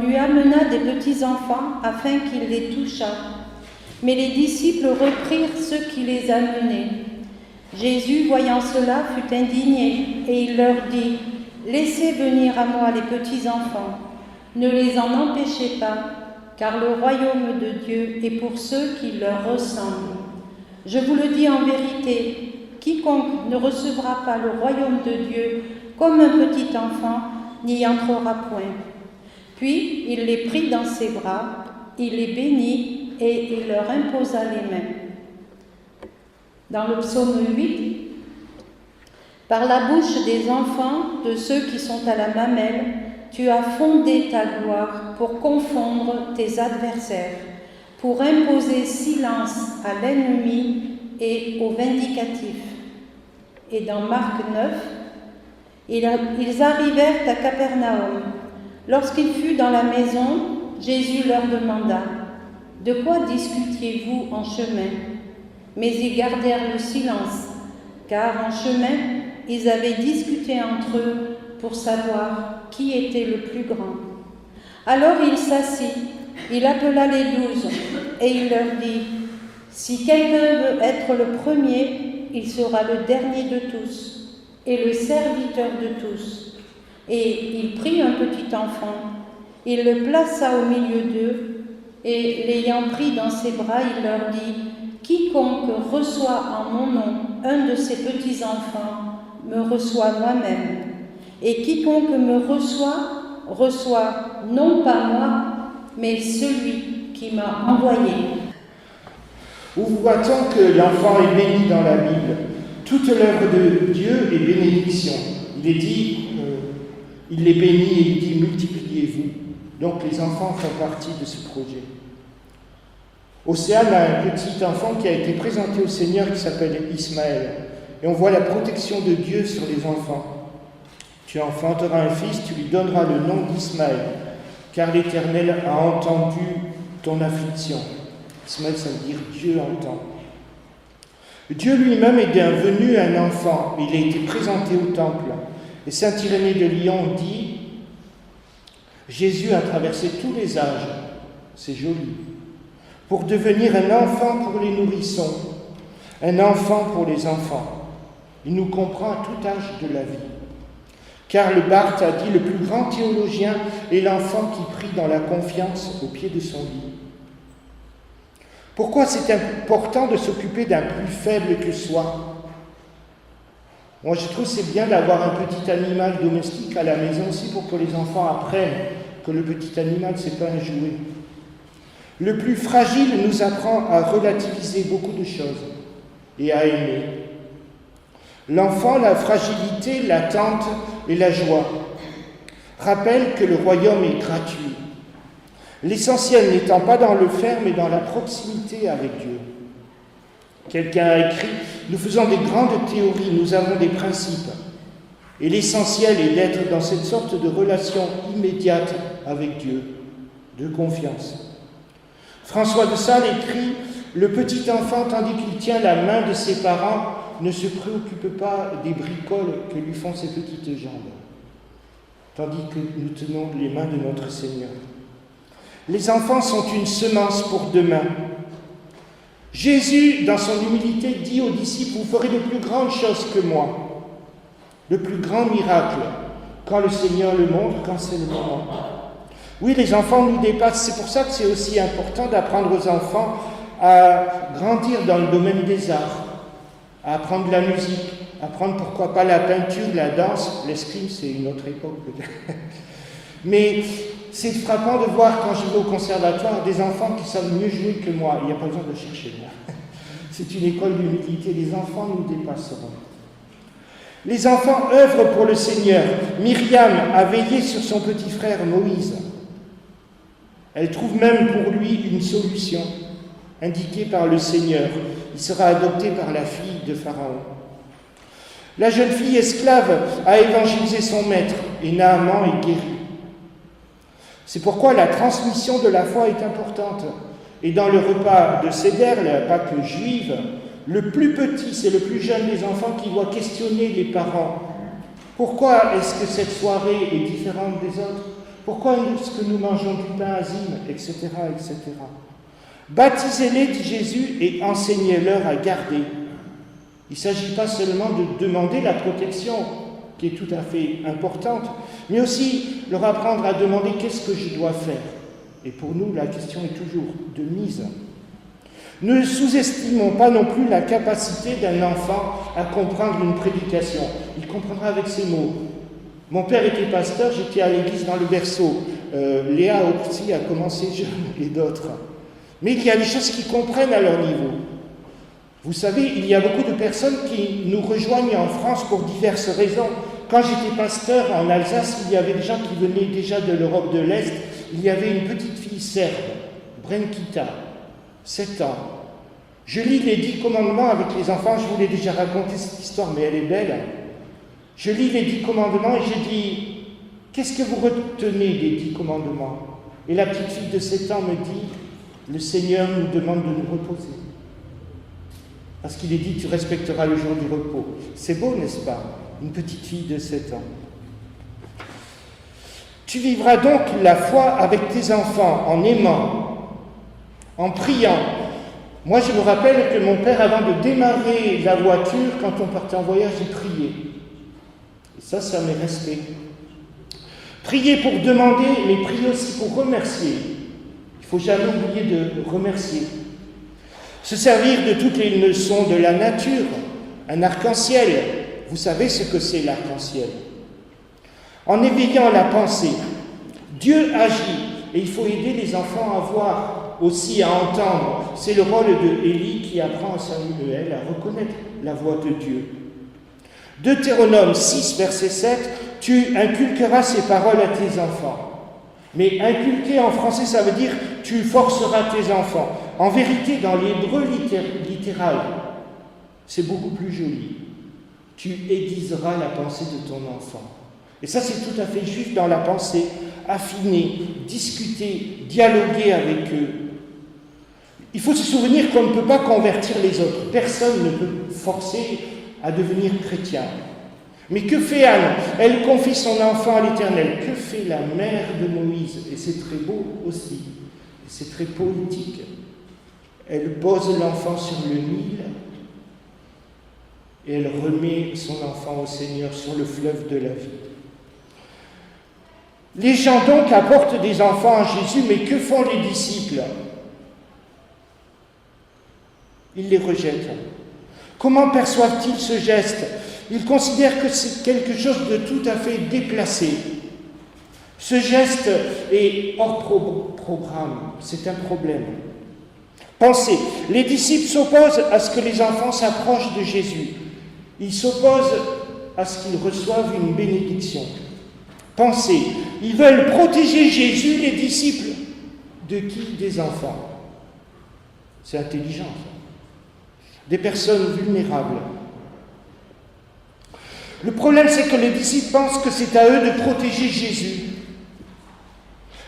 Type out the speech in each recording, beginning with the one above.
lui amena des petits enfants afin qu'il les touchât. Mais les disciples reprirent ceux qui les amenaient. Jésus, voyant cela, fut indigné, et il leur dit : Laissez venir à moi les petits enfants, ne les en empêchez pas, car le royaume de Dieu est pour ceux qui leur ressemblent. Je vous le dis en vérité, quiconque ne recevra pas le royaume de Dieu comme un petit enfant n'y entrera point. Puis il les prit dans ses bras, il les bénit et il leur imposa les mains. Dans le psaume 8, par la bouche des enfants, de ceux qui sont à la mamelle, tu as fondé ta gloire pour confondre tes adversaires, pour imposer silence à l'ennemi et aux vindicatifs. Et dans Marc 9, ils arrivèrent à Capernaum. Lorsqu'il fut dans la maison, Jésus leur demanda : De quoi discutiez-vous en chemin ? Mais ils gardèrent le silence, car en chemin, ils avaient discuté entre eux pour savoir qui était le plus grand. Alors il s'assit, il appela les 12 et il leur dit : Si quelqu'un veut être le premier, il sera le dernier de tous et le serviteur de tous. Et il prit un petit enfant, il le plaça au milieu d'eux, et l'ayant pris dans ses bras, il leur dit : Quiconque reçoit en mon nom un de ces petits enfants me reçoit moi-même. Et quiconque me reçoit non pas moi, mais celui qui m'a envoyé. Où voit-on que l'enfant est béni dans la Bible ? Toute l'œuvre de Dieu est bénédiction. Il est dit, il les bénit et il dit multipliez-vous. Donc les enfants font partie de ce projet. Océane a un petit enfant qui a été présenté au Seigneur qui s'appelle Ismaël. Et on voit la protection de Dieu sur les enfants. Tu enfanteras un fils, tu lui donneras le nom d'Ismaël, car l'Éternel a entendu ton affliction. Ismaël, ça veut dire Dieu entend. Dieu lui-même est devenu un enfant. Il a été présenté au temple. Et saint Irénée de Lyon dit : Jésus a traversé tous les âges. C'est joli. Pour devenir un enfant pour les nourrissons, un enfant pour les enfants. Il nous comprend à tout âge de la vie. Karl Barth a dit : le plus grand théologien est l'enfant qui prie dans la confiance au pied de son lit. Pourquoi c'est important de s'occuper d'un plus faible que soi ? Moi, je trouve que c'est bien d'avoir un petit animal domestique à la maison aussi pour que les enfants apprennent que le petit animal, c'est pas un jouet. Le plus fragile nous apprend à relativiser beaucoup de choses et à aimer. L'enfant, la fragilité, l'attente et la joie rappellent que le royaume est gratuit. L'essentiel n'étant pas dans le faire, mais dans la proximité avec Dieu. Quelqu'un a écrit : nous faisons des grandes théories, nous avons des principes. Et l'essentiel est d'être dans cette sorte de relation immédiate avec Dieu, de confiance. François de Sales écrit : le petit enfant, tandis qu'il tient la main de ses parents, ne se préoccupe pas des bricoles que lui font ses petites jambes, tandis que nous tenons les mains de notre Seigneur. Les enfants sont une semence pour demain. Jésus, dans son humilité, dit aux disciples : vous ferez de plus grandes choses que moi. Le plus grand miracle, quand le Seigneur le montre, quand c'est le moment. Oui, les enfants nous dépassent. C'est pour ça que c'est aussi important d'apprendre aux enfants à grandir dans le domaine des arts, à apprendre la musique, apprendre pourquoi pas la peinture, la danse. L'escrime, c'est une autre époque peut-être. Mais c'est frappant de voir, quand je vais au conservatoire, des enfants qui savent mieux jouer que moi. Il n'y a pas besoin de chercher là. C'est une école d'humilité. Les enfants nous dépasseront. Les enfants œuvrent pour le Seigneur. Myriam a veillé sur son petit frère Moïse. Elle trouve même pour lui une solution, indiquée par le Seigneur. Il sera adopté par la fille de Pharaon. La jeune fille esclave a évangélisé son maître, et Naaman est guéri. C'est pourquoi la transmission de la foi est importante. Et dans le repas de Seder, la Pâque juive, le plus petit, c'est le plus jeune des enfants qui doit questionner les parents. Pourquoi est-ce que cette soirée est différente des autres ? Pourquoi est-ce que nous mangeons du pain azime, etc., etc. Baptisez-les, dit Jésus, et enseignez-leur à garder. Il ne s'agit pas seulement de demander la protection, qui est tout à fait importante, mais aussi leur apprendre à demander qu'est-ce que je dois faire. Et pour nous, la question est toujours de mise. Ne sous-estimons pas non plus la capacité d'un enfant à comprendre une prédication. Il comprendra avec ses mots. Mon père était pasteur, j'étais à l'église dans le berceau. Léa aussi a commencé jeune et d'autres. Mais il y a des choses qu'ils comprennent à leur niveau. Vous savez, il y a beaucoup de personnes qui nous rejoignent en France pour diverses raisons. Quand j'étais pasteur en Alsace, il y avait des gens qui venaient déjà de l'Europe de l'Est. Il y avait une petite fille serbe, Brenkita, 7 ans. Je lis les 10 commandements avec les enfants. Je vous l'ai déjà raconté cette histoire, mais elle est belle. Je lis les 10 commandements et je dis, qu'est-ce que vous retenez des 10 commandements? Et la petite fille de 7 ans me dit, le Seigneur nous demande de nous reposer. Parce qu'il est dit, tu respecteras le jour du repos. C'est beau, n'est-ce pas? Une petite fille de 7 ans. Tu vivras donc la foi avec tes enfants en aimant, en priant. Moi, je me rappelle que mon père, avant de démarrer la voiture, quand on partait en voyage, il priait. Et ça m'est resté. Prier pour demander, mais prier aussi pour remercier. Il ne faut jamais oublier de remercier. Se servir de toutes les leçons de la nature. Un arc-en-ciel. Vous savez ce que c'est l'arc-en-ciel. En éveillant la pensée, Dieu agit. Et il faut aider les enfants à voir, aussi à entendre. C'est le rôle de Élie qui apprend à Samuel à reconnaître la voix de Dieu. Deutéronome 6, verset 7, « Tu inculqueras ces paroles à tes enfants. » Mais inculquer en français, ça veut dire « tu forceras tes enfants ». En vérité, dans l'hébreu littéral, c'est beaucoup plus joli. Tu aiguiseras la pensée de ton enfant. Et ça, c'est tout à fait juif dans la pensée. Affiner, discuter, dialoguer avec eux. Il faut se souvenir qu'on ne peut pas convertir les autres. Personne ne peut forcer à devenir chrétien. Mais que fait Anne? Elle confie son enfant à l'Éternel. Que fait la mère de Moïse? Et c'est très beau aussi. C'est très poétique. Elle pose l'enfant sur le Nil et elle remet son enfant au Seigneur sur le fleuve de la vie. Les gens donc apportent des enfants à Jésus, mais que font les disciples? Ils les rejettent. Comment perçoivent-ils ce geste? Ils considèrent que c'est quelque chose de tout à fait déplacé. Ce geste est hors programme, c'est un problème. Pensez, les disciples s'opposent à ce que les enfants s'approchent de Jésus. Ils s'opposent à ce qu'ils reçoivent une bénédiction. Pensez, ils veulent protéger Jésus, les disciples. De qui? Des enfants. C'est intelligent, ça. Des personnes vulnérables. Le problème, c'est que les disciples pensent que c'est à eux de protéger Jésus.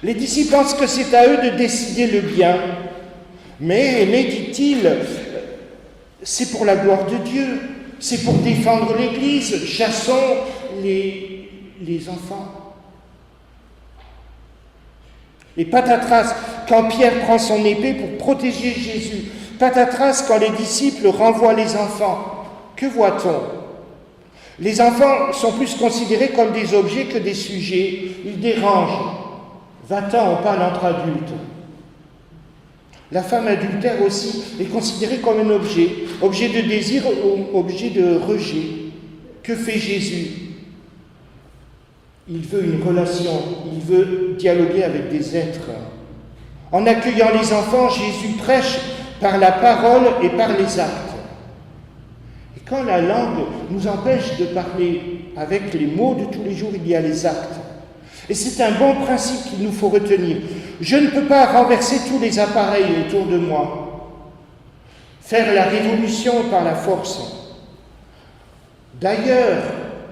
Les disciples pensent que c'est à eux de décider le bien. Mais, dit-il, c'est pour la gloire de Dieu, c'est pour défendre l'Église, chassons les enfants. Et patatras, quand Pierre prend son épée pour protéger Jésus, patatras, quand les disciples renvoient les enfants, que voit-on? Les enfants sont plus considérés comme des objets que des sujets, ils dérangent. Va-t'en, on parle entre adultes. La femme adultère aussi est considérée comme un objet de désir ou objet de rejet. Que fait Jésus? Il veut une relation, il veut dialoguer avec des êtres. En accueillant les enfants, Jésus prêche par la parole et par les actes. Et quand la langue nous empêche de parler avec les mots de tous les jours, il y a les actes. Et c'est un bon principe qu'il nous faut retenir. Je ne peux pas renverser tous les appareils autour de moi, faire la révolution par la force. D'ailleurs,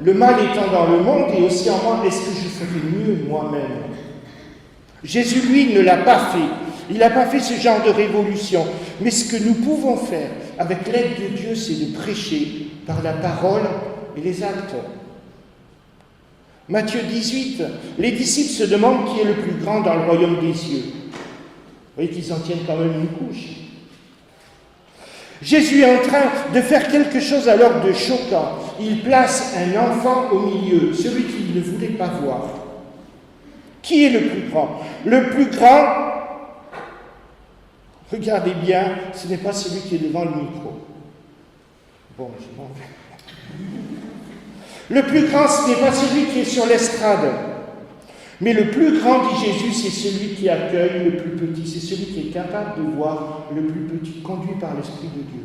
le mal étant dans le monde et aussi en moi, est-ce que je ferais mieux moi-même? Jésus, lui, ne l'a pas fait. Il n'a pas fait ce genre de révolution. Mais ce que nous pouvons faire avec l'aide de Dieu, c'est de prêcher par la parole et les actes. Matthieu 18, les disciples se demandent qui est le plus grand dans le royaume des cieux. Vous voyez qu'ils en tiennent quand même une couche. Jésus est en train de faire quelque chose alors de choquant. Il place un enfant au milieu, celui qu'il ne voulait pas voir. Qui est le plus grand? Le plus grand, regardez bien, ce n'est pas celui qui est devant le micro. Bon, je m'en vais. Le plus grand, ce n'est pas celui qui est sur l'estrade. Mais le plus grand, dit Jésus, c'est celui qui accueille le plus petit. C'est celui qui est capable de voir le plus petit, conduit par l'Esprit de Dieu.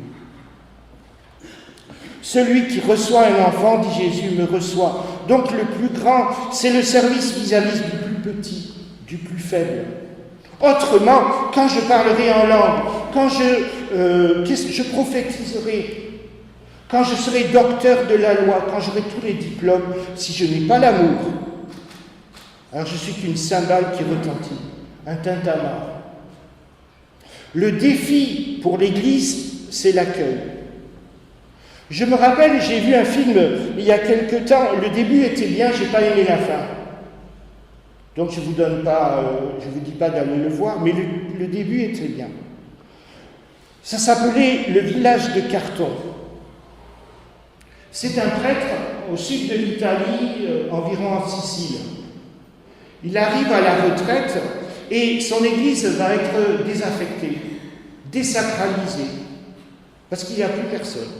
Celui qui reçoit un enfant, dit Jésus, me reçoit. Donc le plus grand, c'est le service vis-à-vis du plus petit, du plus faible. Autrement, quand je parlerai en langue, quand je prophétiserai, quand je serai docteur de la loi, quand j'aurai tous les diplômes, si je n'ai pas l'amour, alors je suis qu'une cymbale qui retentit, un tintamarre. Le défi pour l'Église, c'est l'accueil. Je me rappelle, j'ai vu un film il y a quelque temps, le début était bien, je n'ai pas aimé la fin. Donc je ne vous dis pas d'aller le voir, mais le début était bien. Ça s'appelait Le village de carton. C'est un prêtre au sud de l'Italie, environ en Sicile. Il arrive à la retraite et son église va être désaffectée, désacralisée, parce qu'il n'y a plus personne.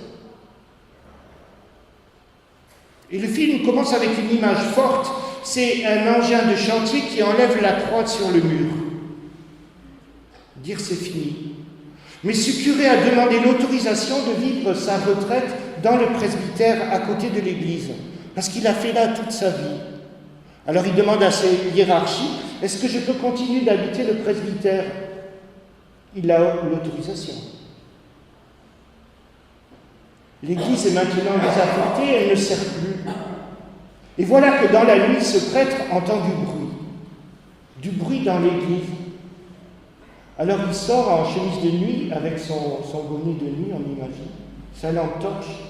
Et le film commence avec une image forte, c'est un engin de chantier qui enlève la croix sur le mur. Dire c'est fini. Mais ce curé a demandé l'autorisation de vivre sa retraite dans le presbytère à côté de l'église, parce qu'il a fait là toute sa vie. Alors il demande à ses hiérarchies, est-ce que je peux continuer d'habiter le presbytère? Il a l'autorisation. L'église est maintenant désaffectée, elle ne sert plus. Et voilà que dans la nuit, ce prêtre entend du bruit dans l'église. Alors il sort en chemise de nuit avec son bonnet de nuit, on imagine, sa lampe torche.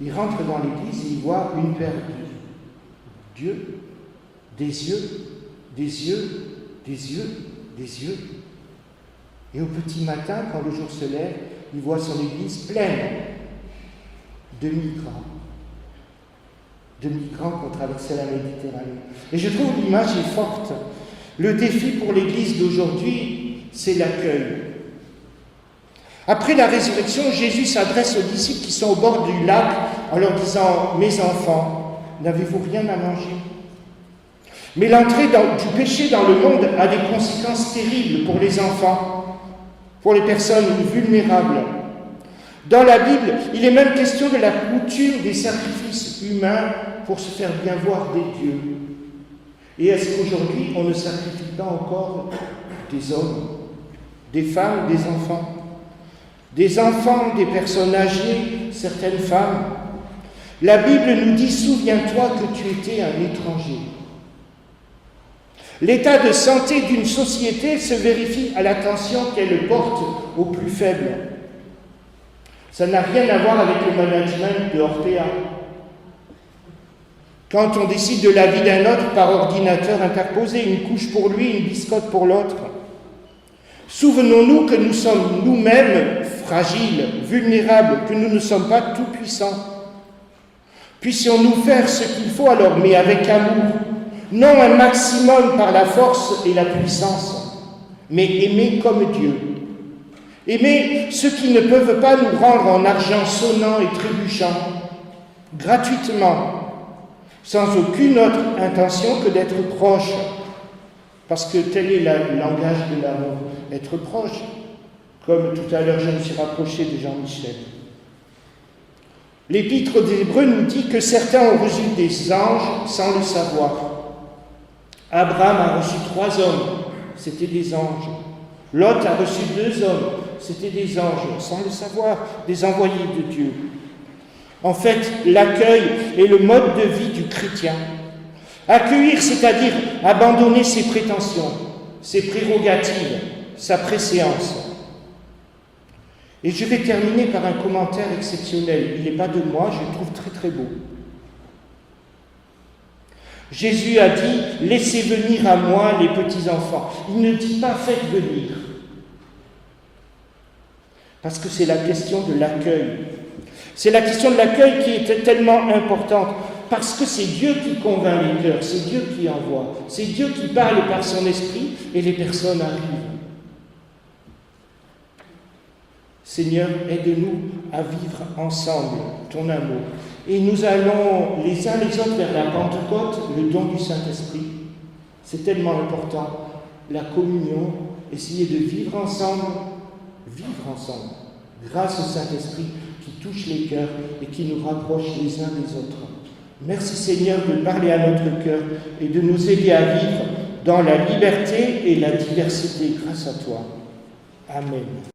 Il rentre dans l'église et il voit une paire d'yeux, des yeux, des yeux, des yeux, des yeux. Et au petit matin, quand le jour se lève, il voit son église pleine de migrants. De migrants qui ont traversé la Méditerranée. Et je trouve que l'image est forte. Le défi pour l'Église d'aujourd'hui, c'est l'accueil. Après la résurrection, Jésus s'adresse aux disciples qui sont au bord du lac en leur disant « Mes enfants, n'avez-vous rien à manger ?» Mais l'entrée du péché dans le monde a des conséquences terribles pour les enfants, pour les personnes vulnérables. Dans la Bible, il est même question de la coutume des sacrifices humains pour se faire bien voir des dieux. Et est-ce qu'aujourd'hui, on ne sacrifie pas encore des hommes, des femmes, des enfants? Des enfants, des personnes âgées, certaines femmes. La Bible nous dit « Souviens-toi que tu étais un étranger ». L'état de santé d'une société se vérifie à l'attention qu'elle porte aux plus faibles. Ça n'a rien à voir avec le management de Orpea. Quand on décide de la vie d'un autre par ordinateur interposé, une couche pour lui, une biscotte pour l'autre. Souvenons-nous que nous sommes nous-mêmes fragiles, vulnérables, que nous ne sommes pas tout-puissants. Puissions-nous faire ce qu'il faut alors, mais avec amour, non un maximum par la force et la puissance, mais aimer comme Dieu. Aimer ceux qui ne peuvent pas nous rendre en argent sonnant et trébuchant, gratuitement, sans aucune autre intention que d'être proche, parce que tel est le langage de l'amour, être proche, comme tout à l'heure je me suis rapproché de Jean-Michel. L'Épître des Hébreux nous dit que certains ont reçu des anges sans le savoir. Abraham a reçu 3 hommes, c'était des anges. Lot a reçu 2 hommes, c'était des anges, sans le savoir, des envoyés de Dieu. En fait, l'accueil est le mode de vie du chrétien. Accueillir, c'est-à-dire abandonner ses prétentions, ses prérogatives, sa préséance. Et je vais terminer par un commentaire exceptionnel. Il n'est pas de moi, je le trouve très très beau. Jésus a dit « Laissez venir à moi les petits-enfants ». Il ne dit pas « Faites venir ». Parce que c'est la question de l'accueil. C'est la question de l'accueil qui est tellement importante. Parce que c'est Dieu qui convainc les cœurs, c'est Dieu qui envoie, c'est Dieu qui parle par son esprit et les personnes arrivent. Seigneur, aide-nous à vivre ensemble ton amour. Et nous allons les uns les autres vers la Pentecôte, le don du Saint-Esprit. C'est tellement important. La communion, essayer de vivre ensemble, grâce au Saint-Esprit qui touche les cœurs et qui nous rapproche les uns des autres. Merci Seigneur de parler à notre cœur et de nous aider à vivre dans la liberté et la diversité grâce à toi. Amen.